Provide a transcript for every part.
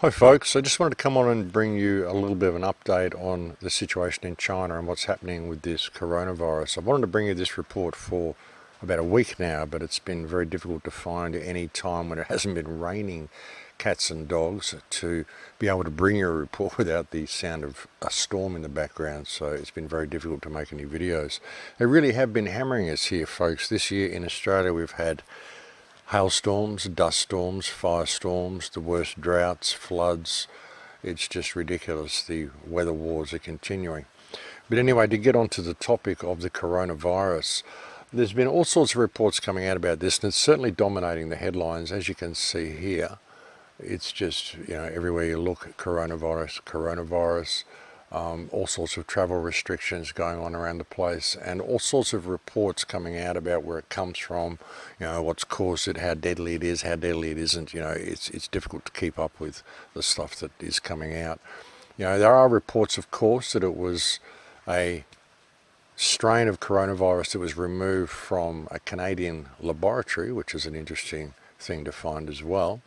Hi folks, I just wanted to come on and bring you a little bit of an update on the situation in China and what's happening with this coronavirus. I wanted to bring you this report for about a week now, but it's been very difficult to find any time when it hasn't been raining cats and dogs to be able to bring you a report without the sound of a storm in the background, so it's been very difficult to make any videos. They really have been hammering us here, folks. This year in Australia we've had hailstorms, dust storms, firestorms, the worst droughts, floods. It's just ridiculous. The weather wars are continuing. But anyway, to get onto the topic of the coronavirus, there's been all sorts of reports coming out about this, and it's certainly dominating the headlines, as you can see here. It's just, everywhere you look, coronavirus, coronavirus. All sorts of travel restrictions going on around the place, and all sorts of reports coming out about where it comes from, what's caused it, how deadly it is, how deadly it isn't. It's difficult to keep up with the stuff that is coming out. There are reports, of course, that it was a strain of coronavirus that was removed from a Canadian laboratory, which is an interesting thing to find as well.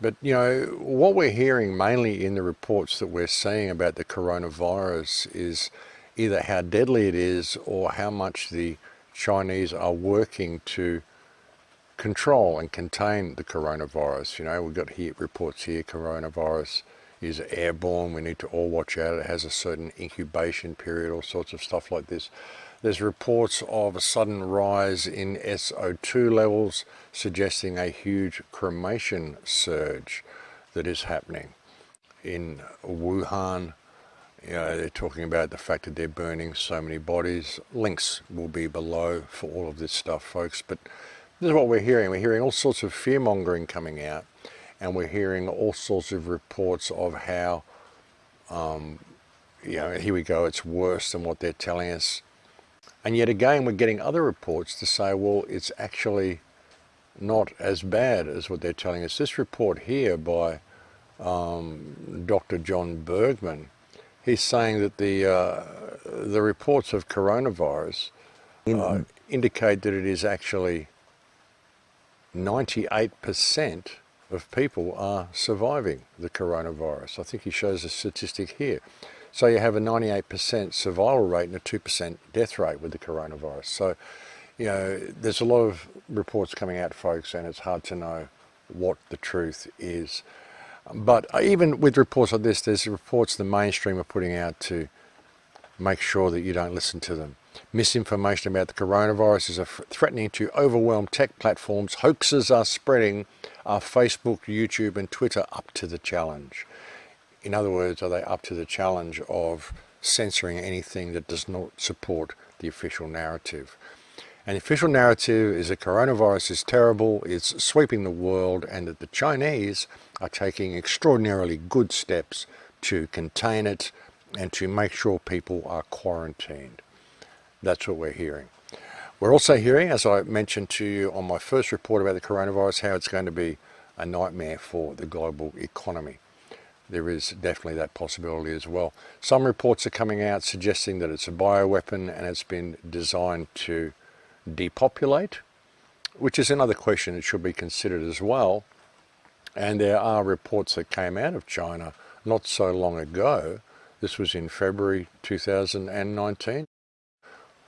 But, what we're hearing mainly in the reports that we're seeing about the coronavirus is either how deadly it is or how much the Chinese are working to control and contain the coronavirus. We've got here reports here, coronavirus is airborne, we need to all watch out, it has a certain incubation period, all sorts of stuff like this. There's reports of a sudden rise in SO2 levels, suggesting a huge cremation surge that is happening. In Wuhan, they're talking about the fact that they're burning so many bodies. Links will be below for all of this stuff, folks. But this is what we're hearing. We're hearing all sorts of fear-mongering coming out, and we're hearing all sorts of reports of how, here we go, it's worse than what they're telling us. And yet again, we're getting other reports to say, well, it's actually not as bad as what they're telling us. This report here by Dr. John Bergman, he's saying that the reports of coronavirus indicate that it is actually 98% of people are surviving the coronavirus. I think he shows a statistic here. So you have a 98% survival rate and a 2% death rate with the coronavirus. So, there's a lot of reports coming out, folks, and it's hard to know what the truth is. But even with reports like this, there's reports the mainstream are putting out to make sure that you don't listen to them. Misinformation about the coronavirus is threatening to overwhelm tech platforms. Hoaxes are spreading. Are Facebook, YouTube, and Twitter up to the challenge? In other words, are they up to the challenge of censoring anything that does not support the official narrative? And the official narrative is that coronavirus is terrible, it's sweeping the world, and that the Chinese are taking extraordinarily good steps to contain it and to make sure people are quarantined. That's what we're hearing. We're also hearing, as I mentioned to you on my first report about the coronavirus, how it's going to be a nightmare for the global economy. There is definitely that possibility as well. Some reports are coming out suggesting that it's a bioweapon and it's been designed to depopulate, which is another question that should be considered as well. And there are reports that came out of China not so long ago, this was in February 2019,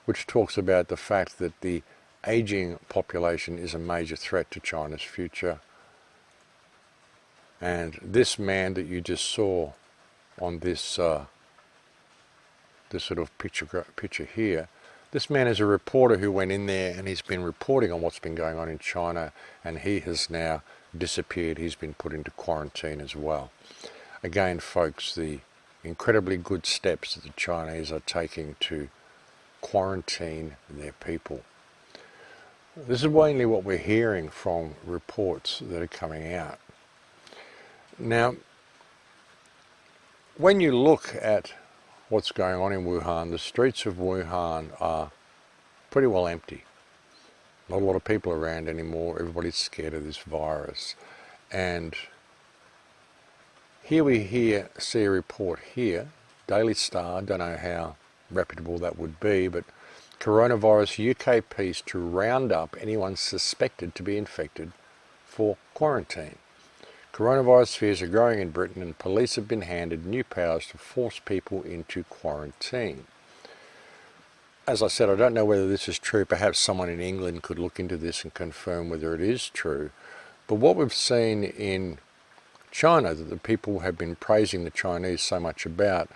which talks about the fact that the aging population is a major threat to China's future. And this man that you just saw on this this sort of picture here, this man is a reporter who went in there and he's been reporting on what's been going on in China, and he has now disappeared. He's been put into quarantine as well. Again, folks, the incredibly good steps that the Chinese are taking to quarantine their people. This is mainly what we're hearing from reports that are coming out. Now, when you look at what's going on in Wuhan, the streets of Wuhan are pretty well empty. Not a lot of people around anymore. Everybody's scared of this virus. And here we see a report here, Daily Star, don't know how reputable that would be, but coronavirus UK piece to round up anyone suspected to be infected for quarantine. Coronavirus fears are growing in Britain and police have been handed new powers to force people into quarantine. As I said, I don't know whether this is true. Perhaps someone in England could look into this and confirm whether it is true. But what we've seen in China, that the people have been praising the Chinese so much about,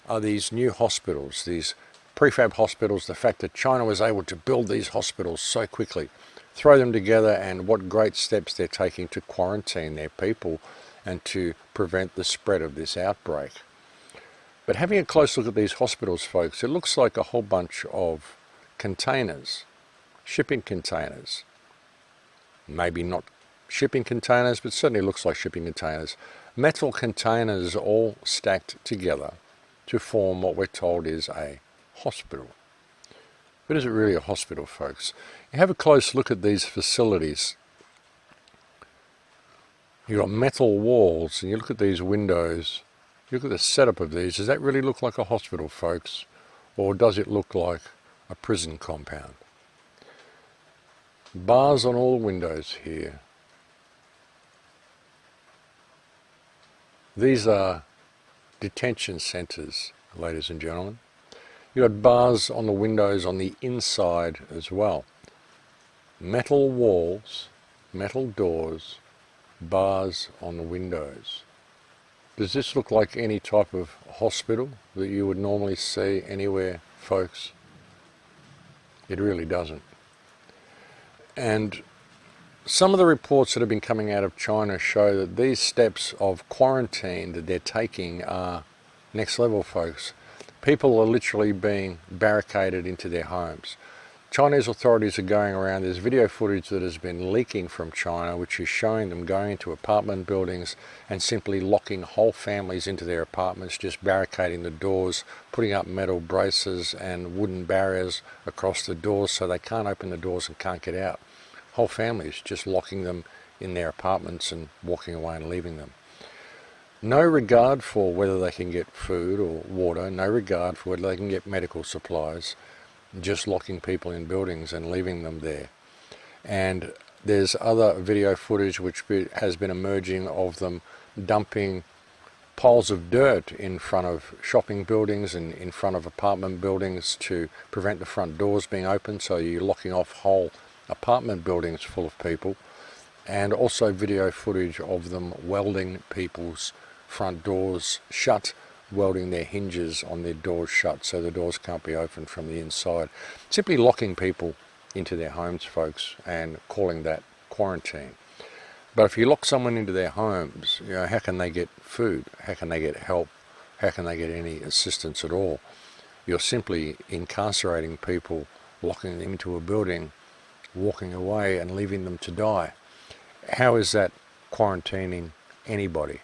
are these new hospitals, these prefab hospitals, the fact that China was able to build these hospitals so quickly, throw them together, and what great steps they're taking to quarantine their people and to prevent the spread of this outbreak. But having a close look at these hospitals, folks, it looks like a whole bunch of containers, shipping containers. Maybe not shipping containers, but certainly looks like shipping containers. Metal containers all stacked together to form what we're told is a hospital. But is it really a hospital, folks? You have a close look at these facilities. You've got metal walls, and you look at these windows. You look at the setup of these. Does that really look like a hospital, folks? Or does it look like a prison compound? Bars on all the windows here. These are detention centres, ladies and gentlemen. You've got bars on the windows on the inside as well. Metal walls, metal doors, bars on the windows. Does this look like any type of hospital that you would normally see anywhere, folks? It really doesn't. And some of the reports that have been coming out of China show that these steps of quarantine that they're taking are next level, folks. People are literally being barricaded into their homes. Chinese authorities are going around, there's video footage that has been leaking from China which is showing them going into apartment buildings and simply locking whole families into their apartments, just barricading the doors, putting up metal braces and wooden barriers across the doors so they can't open the doors and can't get out. Whole families just locking them in their apartments and walking away and leaving them. No regard for whether they can get food or water, no regard for whether they can get medical supplies, just locking people in buildings and leaving them there. And there's other video footage which has been emerging of them dumping piles of dirt in front of shopping buildings and in front of apartment buildings to prevent the front doors being open, so you're locking off whole apartment buildings full of people. And also video footage of them welding people's front doors shut, welding their hinges on their doors shut so the doors can't be opened from the inside. Simply locking people into their homes, folks, and calling that quarantine. But if you lock someone into their homes, you know, how can they get food? How can they get help? How can they get any assistance at all? You're simply incarcerating people, locking them into a building, walking away and leaving them to die. How is that quarantining anybody?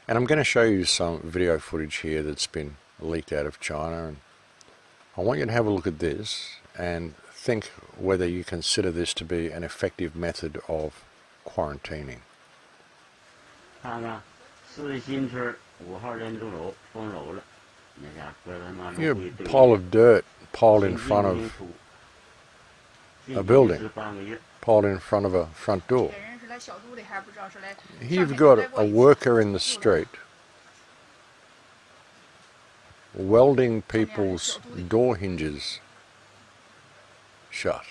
And I'm going to show you some video footage here that's been leaked out of China, and I want you to have a look at this and think whether you consider this to be an effective method of quarantining. You have a pile of dirt piled in front of a building, piled in front of a front door. Here you've got a worker in the street welding people's door hinges shut,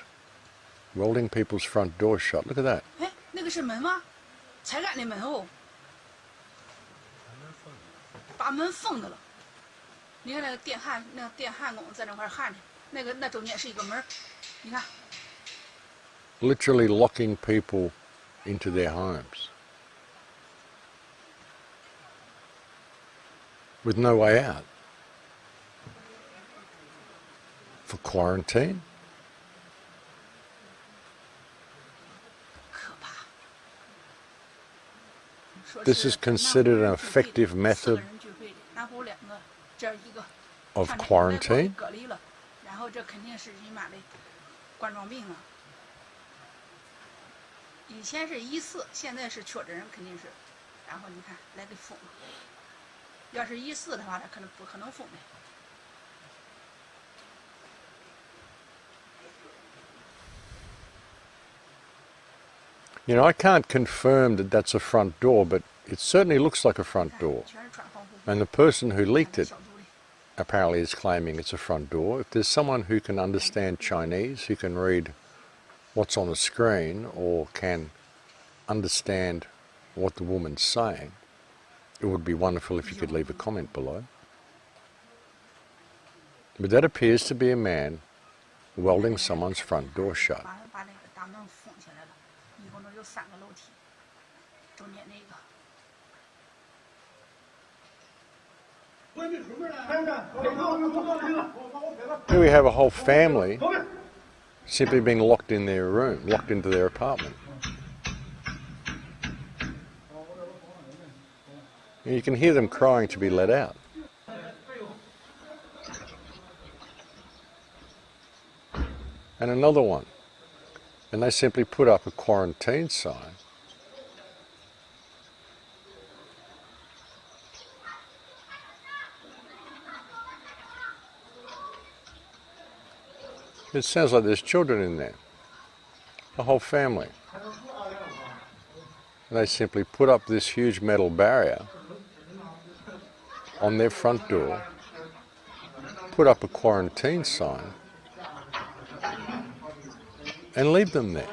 welding people's front doors shut. Look at that. Literally locking people into their homes with no way out. For quarantine? This is considered an effective method of quarantine? You know, I can't confirm that that's a front door, but it certainly looks like a front door. And the person who leaked it apparently is claiming it's a front door. If there's someone who can understand Chinese, who can read what's on the screen or can understand what the woman's saying, it would be wonderful if you could leave a comment below. But that appears to be a man welding someone's front door shut. Here we have a whole family simply being locked in their room, locked into their apartment. And you can hear them crying to be let out. And another one. And they simply put up a quarantine sign. It sounds like there's children in there. A whole family. And they simply put up this huge metal barrier on their front door, put up a quarantine sign, and leave them there.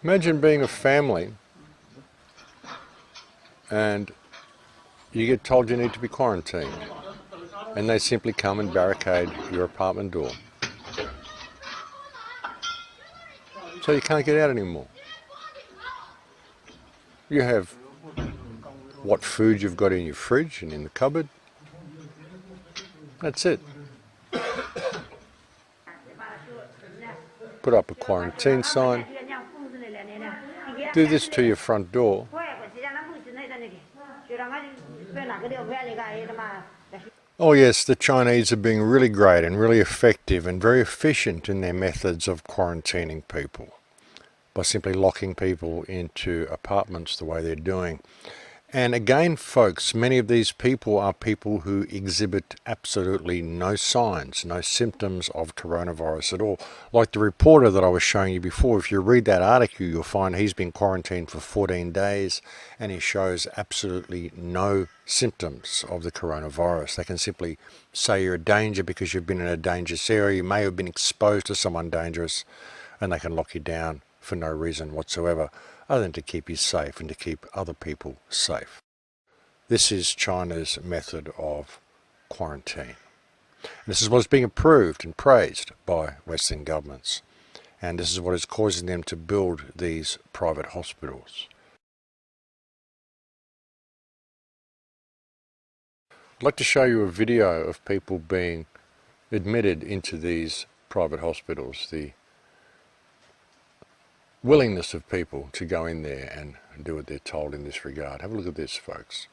Imagine being a family and you get told you need to be quarantined and they simply come and barricade your apartment door. So you can't get out anymore. You have what food you've got in your fridge and in the cupboard. That's it. Put up a quarantine sign. Do this to your front door. Oh yes, the Chinese are being really great and really effective and very efficient in their methods of quarantining people by simply locking people into apartments the way they're doing. And again, folks, many of these people are people who exhibit absolutely no signs, no symptoms of coronavirus at all. Like the reporter that I was showing you before, if you read that article, you'll find he's been quarantined for 14 days and he shows absolutely no symptoms of the coronavirus. They can simply say you're a danger because you've been in a dangerous area, you may have been exposed to someone dangerous, and they can lock you down for no reason whatsoever, other than to keep you safe and to keep other people safe. This is China's method of quarantine. And this is what is being approved and praised by Western governments. And this is what is causing them to build these private hospitals. I'd like to show you a video of people being admitted into these private hospitals, the willingness of people to go in there and do what they're told in this regard. Have a look at this, folks.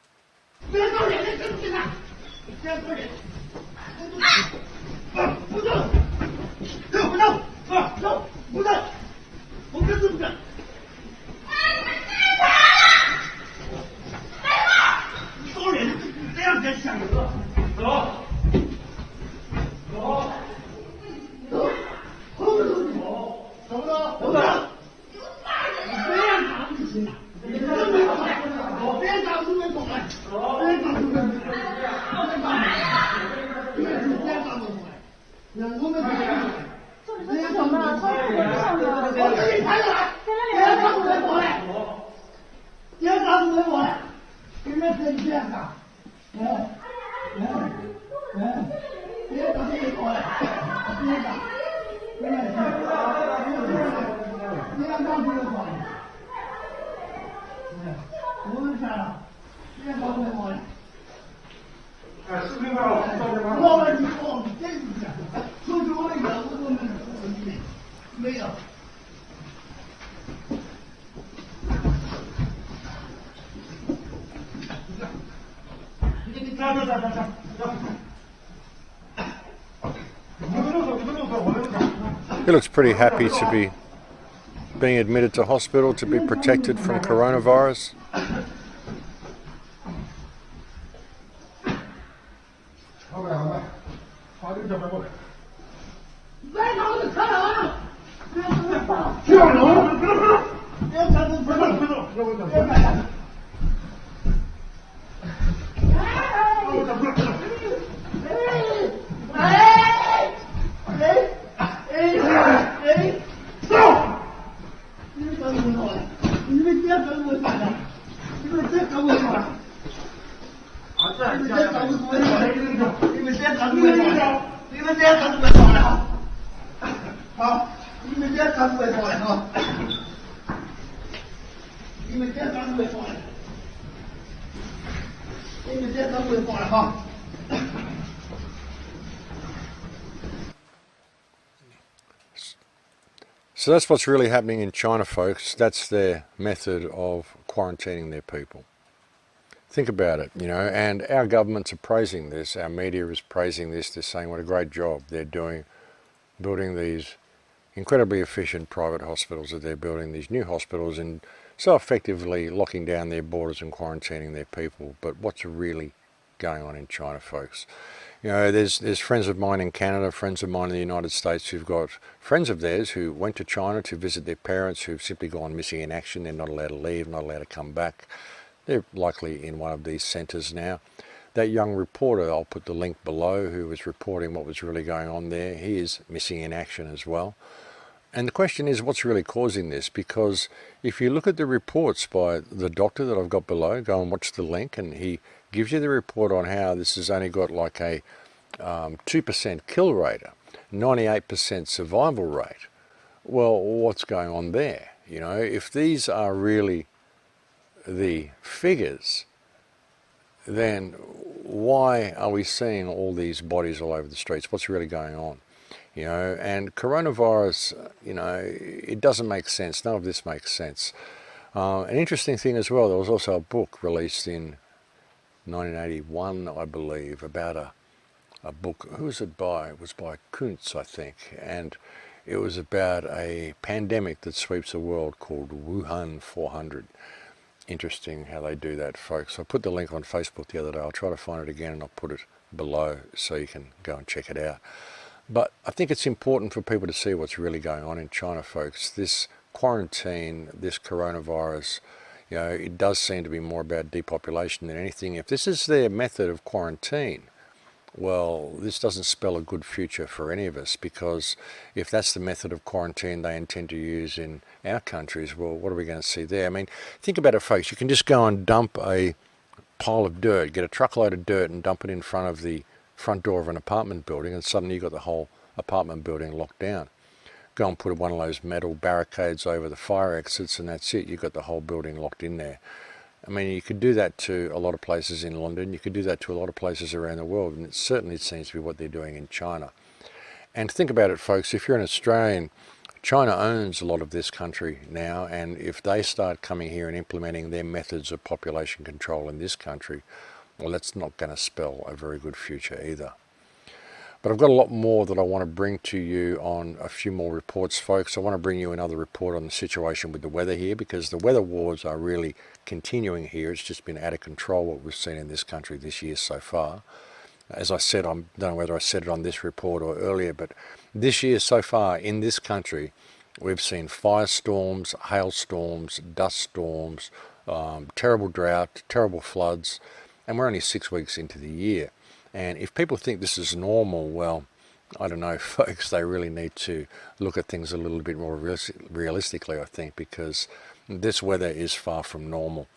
He looks pretty happy to be being admitted to hospital to be protected from coronavirus? So that's what's really happening in China, folks. That's their method of quarantining their people. Think about it, you know, and our governments are praising this, our media is praising this, they're saying what a great job they're doing, building these incredibly efficient private hospitals, that they're building these new hospitals and so effectively locking down their borders and quarantining their people. But what's really going on in China, folks? You know, there's friends of mine in Canada, friends of mine in the United States who've got friends of theirs who went to China to visit their parents who've simply gone missing in action. They're not allowed to leave, not allowed to come back. They're likely in one of these centres now. That young reporter, I'll put the link below, who was reporting what was really going on there, he is missing in action as well. And the question is, what's really causing this? Because if you look at the reports by the doctor that I've got below, go and watch the link, and he gives you the report on how this has only got like a 2% kill rate, 98% survival rate. Well, what's going on there? You know, if these are really the figures, then why are we seeing all these bodies all over the streets? What's really going on? You know, and coronavirus, you know, it doesn't make sense. None of this makes sense. An interesting thing as well, there was also a book released in 1981, I believe, about a book. Who was it by? It was by Koontz, I think, and it was about a pandemic that sweeps the world called Wuhan 400. Interesting how they do that, folks. I put the link on Facebook the other day. I'll try to find it again and I'll put it below so you can go and check it out. But I think it's important for people to see what's really going on in China, folks. This quarantine, this coronavirus, you know, it does seem to be more about depopulation than anything. If this is their method of quarantine, well, this doesn't spell a good future for any of us, because if that's the method of quarantine they intend to use in our countries, well, what are we going to see there? I mean, think about it, folks. You can just go and dump a pile of dirt, get a truckload of dirt and dump it in front of the front door of an apartment building, and suddenly you've got the whole apartment building locked down. Go and put one of those metal barricades over the fire exits and that's it. You've got the whole building locked in there. I mean, you could do that to a lot of places in London. You could do that to a lot of places around the world, and it certainly seems to be what they're doing in China. And think about it, folks. If you're an Australian, China owns a lot of this country now, and if they start coming here and implementing their methods of population control in this country, well, that's not going to spell a very good future either. But I've got a lot more that I want to bring to you on a few more reports, folks. I want to bring you another report on the situation with the weather here, because the weather wars are really continuing here. It's just been out of control what we've seen in this country this year so far. As I said, I don't know whether I said it on this report or earlier, but this year so far in this country, we've seen firestorms, hailstorms, dust storms, terrible drought, terrible floods, and we're only 6 weeks into the year. And if people think this is normal, well, I don't know, folks, they really need to look at things a little bit more realistically, I think, because this weather is far from normal.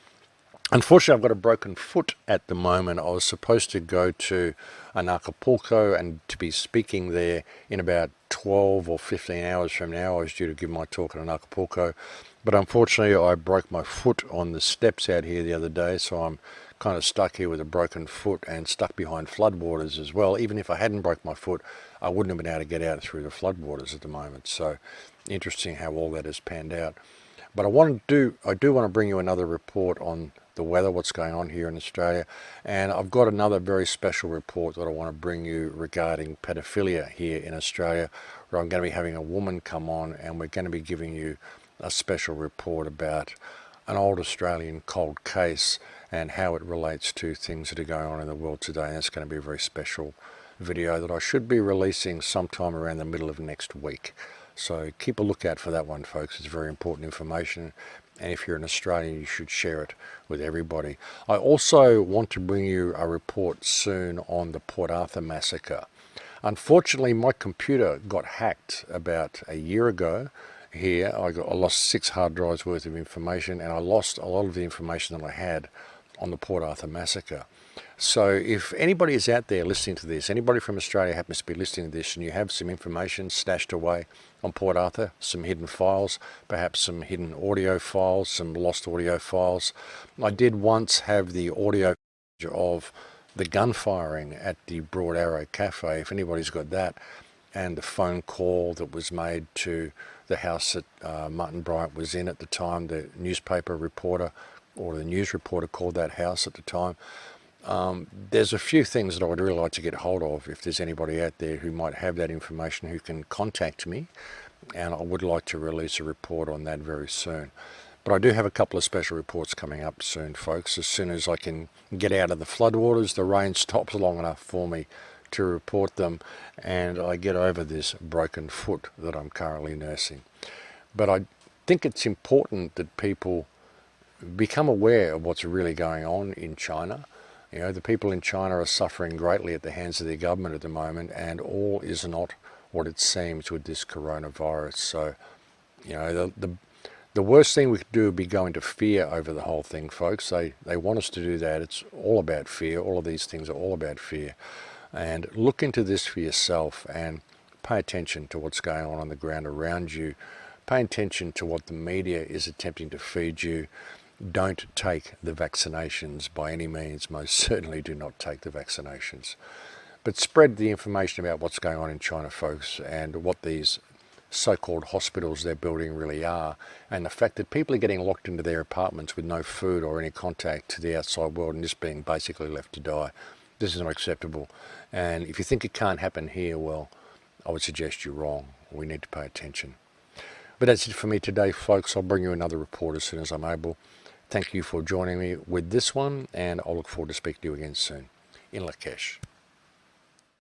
Unfortunately, I've got a broken foot at the moment. I was supposed to go to Acapulco and to be speaking there in about 12 or 15 hours from now. I was due to give my talk at Acapulco, but unfortunately I broke my foot on the steps out here the other day, so I'm kind of stuck here with a broken foot and stuck behind floodwaters as well. Even if I hadn't broke my foot, I wouldn't have been able to get out through the floodwaters at the moment. So interesting how all that has panned out. But I do want to bring you another report on the weather, what's going on here in Australia. And I've got another very special report that I want to bring you regarding pedophilia here in Australia, where I'm going to be having a woman come on and we're going to be giving you a special report about an old Australian cold case and how it relates to things that are going on in the world today. And that's going to be a very special video that I should be releasing sometime around the middle of next week. So keep a lookout for that one, folks. It's very important information, and if you're an Australian, you should share it with everybody. I also want to bring you a report soon on the Port Arthur massacre. Unfortunately, my computer got hacked about a year ago here. I lost 6 hard drives worth of information, and I lost a lot of the information that I had on the Port Arthur massacre. So if anybody is out there listening to this, anybody from Australia happens to be listening to this, and you have some information stashed away on Port Arthur, some hidden files, perhaps some hidden audio files, some lost audio files. I did once have the audio of the gunfiring at the Broad Arrow Cafe, if anybody's got that, and the phone call that was made to the house that Martin Bryant was in at the time. The newspaper reporter, or the news reporter, called that house at the time. There's a few things that I would really like to get hold of. If there's anybody out there who might have that information, who can contact me, and I would like to release a report on that very soon. But I do have a couple of special reports coming up soon, folks. As soon as I can get out of the floodwaters, the rain stops long enough for me to report them, and I get over this broken foot that I'm currently nursing. But I think it's important that people become aware of what's really going on in China. You know, the people in China are suffering greatly at the hands of their government at the moment, and all is not what it seems with this coronavirus. So, you know, the worst thing we could do would be go into fear over the whole thing, folks. They want us to do that. It's all about fear. All of these things are all about fear. And look into this for yourself and pay attention to what's going on the ground around you. Pay attention to what the media is attempting to feed you. Don't take the vaccinations by any means. Most certainly do not take the vaccinations. But spread the information about what's going on in China, folks, and what these so-called hospitals they're building really are, and the fact that people are getting locked into their apartments with no food or any contact to the outside world and just being basically left to die. This is not acceptable. And if you think it can't happen here, well, I would suggest you're wrong. We need to pay attention. But that's it for me today, folks. I'll bring you another report as soon as I'm able. Thank you for joining me with this one, and I'll look forward to speaking to you again soon. In Lakesh.